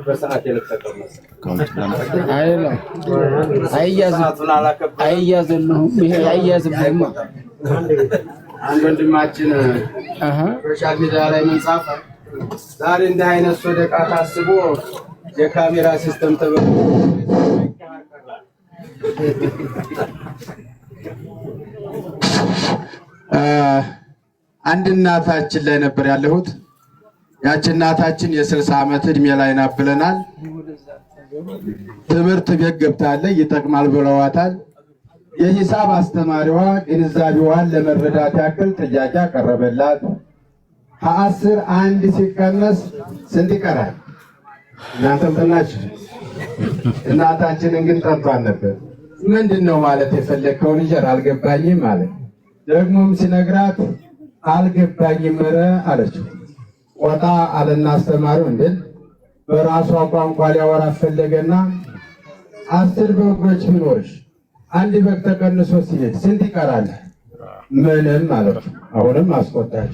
በሰዓት የለቀቀው አይደለም አያዝልሁም ይሄ አያዝልሁም። አንድ ወንድማችን ሶሻል ሚዲያ ላይ መንጻፍ ዛሬ እንደ አይነት ሶደቃ ታስቦ የካሜራ ሲስተም ተበ አንድ እናታችን ላይ ነበር ያለሁት። ያቺ እናታችን የ60 ዓመት እድሜ ላይ ናት ብለናል። ትምህርት ቤት ገብታለች፣ ይጠቅማል ብለዋታል። የሂሳብ አስተማሪዋ ግንዛቤዋን ለመረዳት ያክል ጥያቄ አቀረበላት። ከ10 1 ሲቀነስ ስንት ይቀራል? እናንተም ተናችሁ። እናታችንን ግን ጠርቷን ነበር። ምንድነው ማለት የፈለከው ልጅ አልገባኝም ማለት ደግሞም ሲነግራት አልገባኝም ኧረ አለችው። ወጣ አለና አስተማሪው እንዴት በራሷ ቋንቋ ሊያወራ ፈለገና 10 በጎች ቢኖርሽ 1 በግ ተቀንሶ ሲሄድ ስንት ይቀራል? ምንም አለችው። አሁንም አስቆጣች።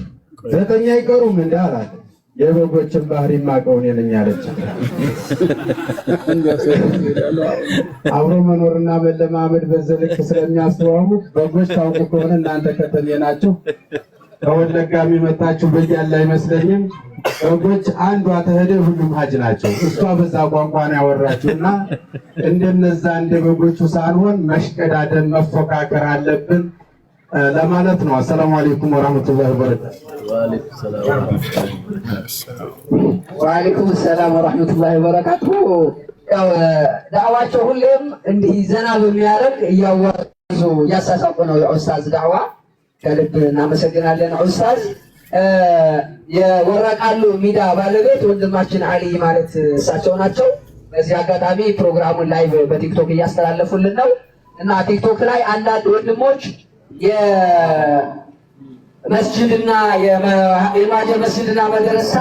9 አይቀሩም እንዴ አላት። የበጎችን ባህሪ ማቀው እኔ ነኝ አለች። አብሮ መኖርና መለማመድ በዘልክ ስለሚያስተዋውቅ በጎች ታውቁ ከሆነ እናንተ ከተሜ ናችሁ ከወለጋ የሚመጣችሁ በያለ አይመስለኝም። በጎች አንዷ ተሄደ ሁሉም ሀጅ ናቸው። እሷ በዛ ቋንቋ ነው ያወራችውና እንደነዛ እንደ በጎቹ ሳንሆን መሽቀዳደም መፎካከር አለብን ለማለት ነው። አሰላሙ አለይኩም ወራህመቱላሂ ወበረካቱ። ወአለይኩም ሰላም ወራህመቱላሂ ወበረካቱ። ያው ዳዕዋቸው ሁሌም እንዲህ ዘና በሚያደርግ እያወሩ ያሳሳቁ ነው የኡስታዝ ዳዕዋ። ከልብ እናመሰግናለን ኡስታዝ። የወረቃሉ ሚዲያ ባለቤት ወንድማችን አሊ ማለት እሳቸው ናቸው። በዚህ አጋጣሚ ፕሮግራሙን ላይቭ በቲክቶክ እያስተላለፉልን ነው እና ቲክቶክ ላይ አንዳንድ ወንድሞች የመስጂድና የማጀ መስጂድና መድረሳ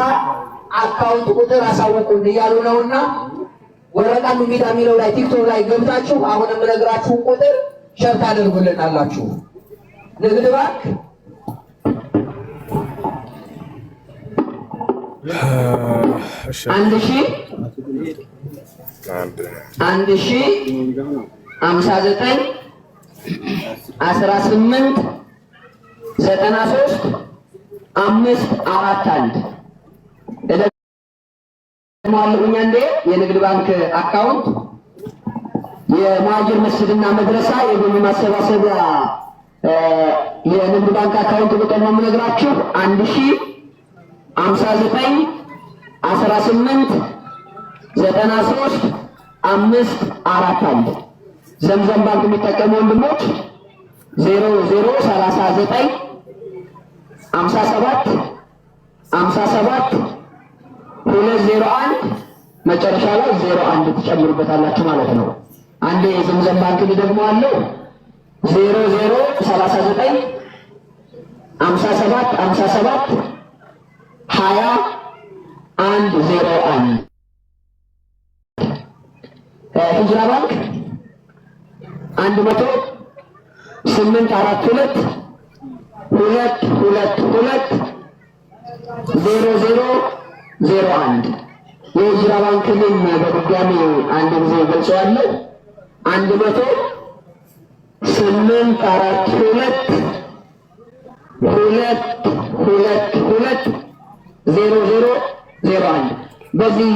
አካውንት ቁጥር አሳውቁን እያሉ ነውና ወረቃሉ ሚዲያ የሚለው ላይ ቲክቶክ ላይ ገብታችሁ አሁን የምነግራችሁን ቁጥር ሸር ታደርጉልናላችሁ። ንግድ ባንክ 18 የንግድ ባንክ አካውንት የሙሃጅር መስጂድና መድረሳ የገቢ ማሰባሰቢያ የንግድ ባንክ አካውንት ቁጥር ነው የምነግራችሁ 105918935541 ዘምዘም ባንክ የሚጠቀሙ ወንድሞች 00395757 መጨረሻ ላይ 01 ትጨምሩበታላችሁ ማለት ነው። አንዴ ዘምዘም ባንክ ደግሞ አለው 003957572101 ሂጅራ ባንክ 10842220001 የሂጅራ ባንክ ምን በድጋሚ አንድ ጊዜ ገልጸዋለሁ 10842220001 በዚህ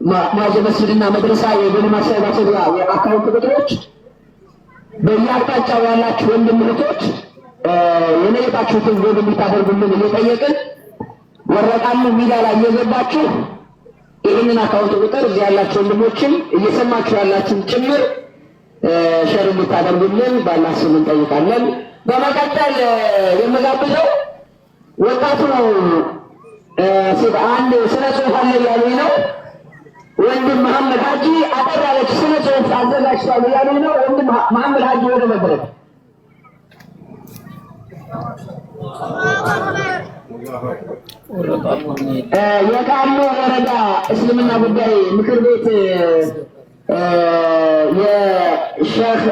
የሙሃጅር መስጂድና መድረሳ የገቢ ማሰባሰቢያ የአካውንት ቁጥሮች በየአቅጣጫው ያላችሁ ወንድም እህቶች የነየታችሁትን ገቢ እንድታደርጉልን እየጠየቅን ወረቃሉ ሚዲያ ላይ እየገባችሁ ይህንን አካውንት ቁጥር እዚህ ያላችሁ ወንድሞችን እየሰማችሁ ያላችሁን ጭምር ሸር እንድታደርጉልን ባላህ ስም እንጠይቃለን። በመቀጠል የምጋብዘው ወጣቱ ነው። አንድ ስነ ጽሁፍ አለ እያሉኝ ነው። ወንድም መሐመድ ሀጂ አጠር ያለች ስነ ጽሁፍ አዘጋጅቷል እያሉኝ ነው። ወንድም መሐመድ ሀጂ ወደ መድረክ። የቃሉ ወረዳ እስልምና ጉዳይ ምክር ቤት የሼህ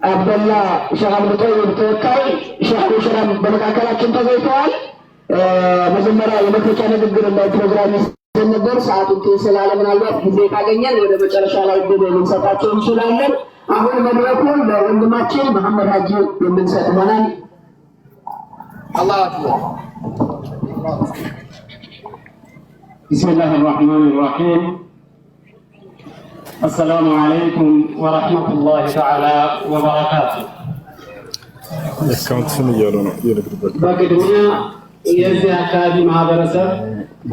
አብደላ ሼህ አብዱ ጠይብ ተወካይ ሼህ አቡ ሽራም በመካከላችን ተገኝተዋል። መጀመሪያ የመክፈቻ ንግግር ላይ ፕሮግራም ነበር። ሰዓቱን ስላለ ምናልባት ጊዜ ካገኘን ወደ መጨረሻ ላይ ግብ ልንሰጣቸው እንችላለን። አሁን መድረኩን ለወንድማችን መሐመድ ሀጂ የምንሰጥ ይሆናል። አላሁ አክበር። ቢስሚላሂ ረህማኒ ረሂም አሰላሙ አለይኩም ወረህመቱላሂ ተዓላ ወበረካቱ። በቅድሚያ የዚህ አካባቢ ማህበረሰብ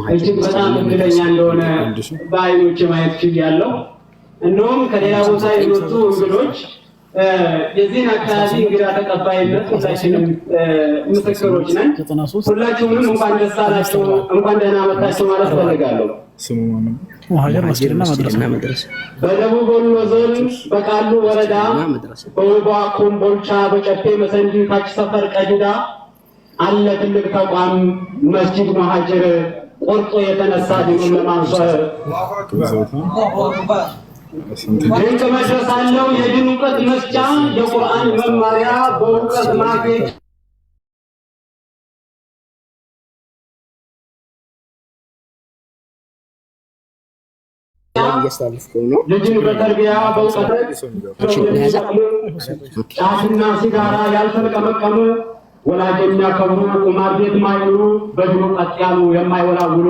እጅግ በጣም እድለኛ እንደሆነ በዓይኖቼ ማየት ችያለሁ። እንደውም ከሌላ ቦታ የመጡ እንግዶች የዚህን አካባቢ እንግዳ ተቀባይነት ሁላችንም ምስክሮች ነን። ሁላችሁንም እንኳን ደስ አላችሁ፣ እንኳን ደህና መጣችሁ ማለት ፈልጋለሁ። በደቡብ ወሎ ዞን በቃሉ ወረዳ በውቧ ኮምቦልቻ በጨፌ መሰንዲ ታች ሰፈር ቀጅዳ አለ ትልቅ ተቋም መስጂድ መሀጅር ቆርጦ የተነሳ ዲኑን ለማንሷር ድንቅ መድረስ አለው የዲን እውቀት መስጫ የቁርአን መማሪያ በእውቀት ማጌጥ ልጅን በተርቢያ በእውቀት ጫትና ሲጋራ ያልተለቀመቀሙ ወላጅ የሚያከብሩ ቁማር ቤት ማይሉ በድሮ ቀጥ ያሉ የማይወላውሉ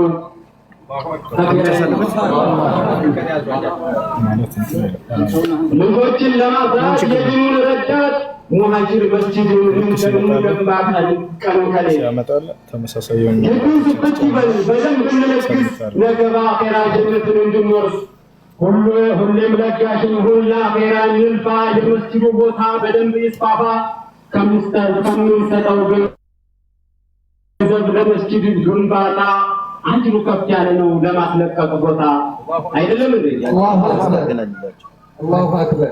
ልጆችን ለማፍራት የዲኑን ረዳት ሙሀጅር መስጂድን እንደምንገባ ቀን ከሌ የዱን ስብት ይበል በደንብ እንለግስ ነገ በአኼራ ጀነትን እንድንወርስ ሁሌም ለጋሽን ሁላ አኼራን ይልፋ የመስጂዱ ቦታ በደንብ ይስፋፋ ከምንሰጠው ገንዘብ ለመስጂድ ግንባታ አንዱ ከፍ ያለ ነው ለማስለቀቅ ቦታ አይደለም እንዴ? አላሁ አክበር።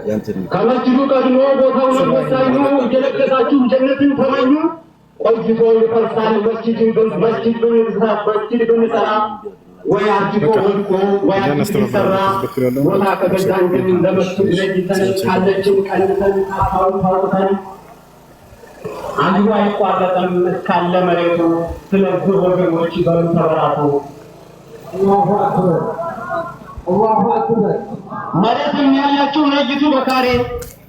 ከመስጂዱ ቀድሞ ቦታው ነው ወሳኙ። እየለገሳችሁ ጀነትን ተመኙ። ቆይቶ ይፈርሳል መስጂድ ብንሰራ ወይ አርጅቶ ወድቆ ወይ አርጅቶ ቦታ ከገዛን ግን ለመስጂድ ለጅተን ካለችን ቀንተን ታውቁታል አንዱ አይቋረጥም እስካለ መሬቱ። ስለዚህ ወገኖች በሉ ተበራቱ። አላሁ አክበር አላሁ አክበር። መሬትም ያላችሁ ነጅቱ በካሬ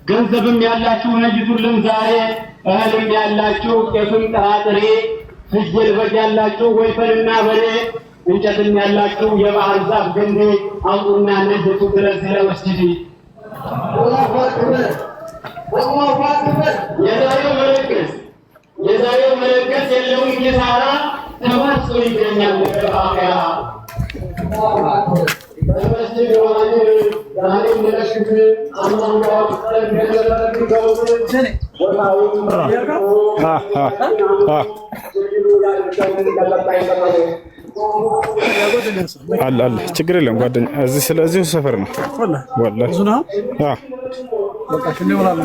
ገንዘብም ያላችሁ ነጅቱልን ዛሬ እህልም ያላችሁ ጤፍም ጥራጥሬ ፍየል በግ ያላችሁ ወይፈንና በሬ እንጨትም ያላችሁ የባህር ዛፍ ገንዴ አውጡና ነጅቱ ድረስ ለመስጂድ። አላሁ አክበር አላሁ አክበር። የዛሬው መለገስ የለውም ኪሳራ ተባጽ ይገኛል በአኺራ። በመስጂድ ወላጅ ዛሬ መለሽት አላሁ አክበር አለ ችግር የለም ጓደኛ እዚህ ስለዚህ ሰፈር ነው ወላሂ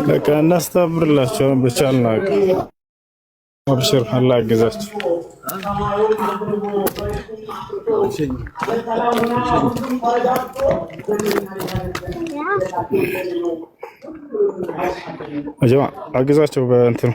በቃ እናስተምርላቸው ብቻ አልናቅ። አብሽር አላህ ያግዛችሁ። አጀማ አግዛቸው በእንትኑ